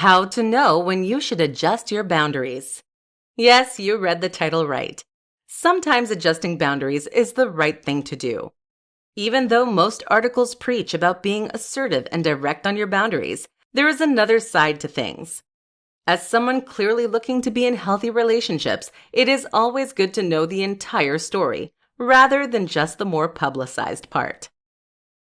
How to know when you should adjust your boundaries. Yes, you read the title right. Sometimes adjusting boundaries is the right thing to do. Even though most articles preach about being assertive and direct on your boundaries, there is another side to things. As someone clearly looking to be in healthy relationships, it is always good to know the entire story, rather than just the more publicized part.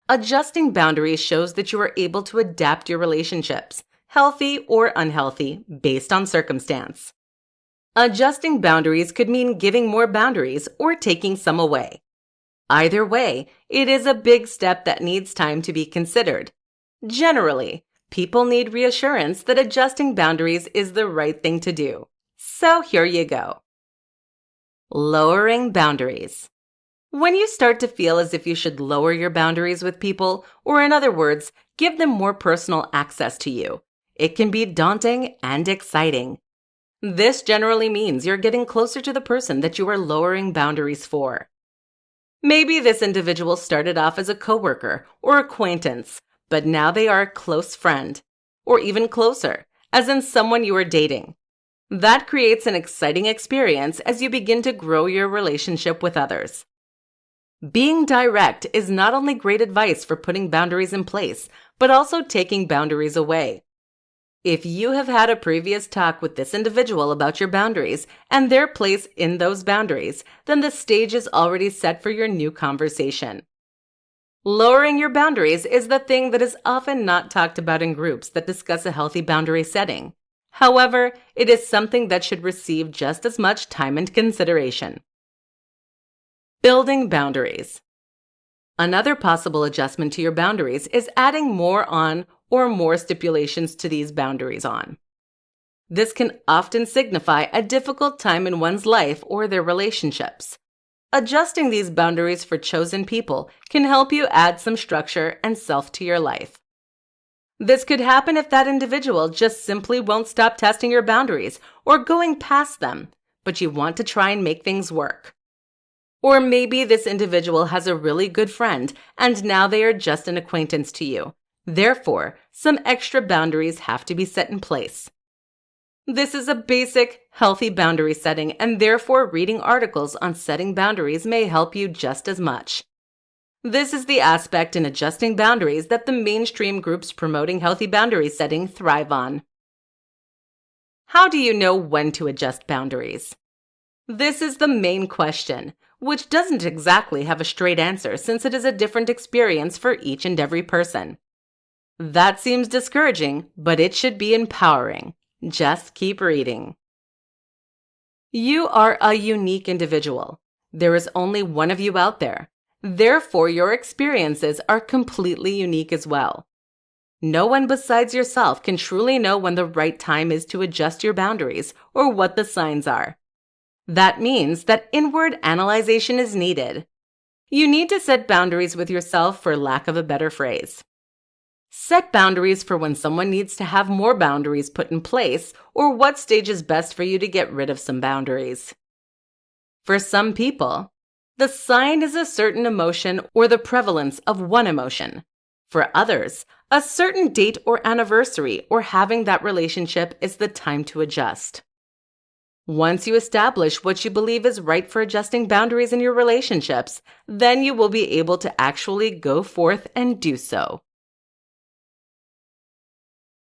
Adjusting boundaries shows that you are able to adapt your relationships, healthy or unhealthy, based on circumstance. Adjusting boundaries could mean giving more boundaries or taking some away. Either way, it is a big step that needs time to be considered. Generally, people need reassurance that adjusting boundaries is the right thing to do. So here you go. Lowering boundaries. When you start to feel as if you should lower your boundaries with people, or in other words, give them more personal access to you, it can be daunting and exciting. This generally means you're getting closer to the person that you are lowering boundaries for. Maybe this individual started off as a coworker or acquaintance, but now they are a close friend, or even closer, as in someone you are dating. That creates an exciting experience as you begin to grow your relationship with others. Being direct is not only great advice for putting boundaries in place, but also taking boundaries away. If you have had a previous talk with this individual about your boundaries and their place in those boundaries, then the stage is already set for your new conversation. Lowering your boundaries is the thing that is often not talked about in groups that discuss a healthy boundary setting. However, it is something that should receive just as much time and consideration. Building boundaries. Another possible adjustment to your boundaries is adding more on or more stipulations to these boundaries on. This can often signify a difficult time in one's life or their relationships. Adjusting these boundaries for chosen people can help you add some structure and self to your life. This could happen if that individual just simply won't stop testing your boundaries or going past them, but you want to try and make things work. Or maybe this individual has a really good friend and now they are just an acquaintance to you. Therefore, some extra boundaries have to be set in place. This is a basic, healthy boundary setting, and therefore reading articles on setting boundaries may help you just as much. This is the aspect in adjusting boundaries that the mainstream groups promoting healthy boundary setting thrive on. How do you know when to adjust boundaries? This is the main question, which doesn't exactly have a straight answer since it is a different experience for each and every person. That seems discouraging, but it should be empowering. Just keep reading. You are a unique individual. There is only one of you out there. Therefore, your experiences are completely unique as well. No one besides yourself can truly know when the right time is to adjust your boundaries or what the signs are. That means that inward analyzation is needed. You need to set boundaries with yourself, for lack of a better phrase. Set boundaries for when someone needs to have more boundaries put in place, or what stage is best for you to get rid of some boundaries. For some people, the sign is a certain emotion or the prevalence of one emotion. For others, a certain date or anniversary or having that relationship is the time to adjust. Once you establish what you believe is right for adjusting boundaries in your relationships, then you will be able to actually go forth and do so.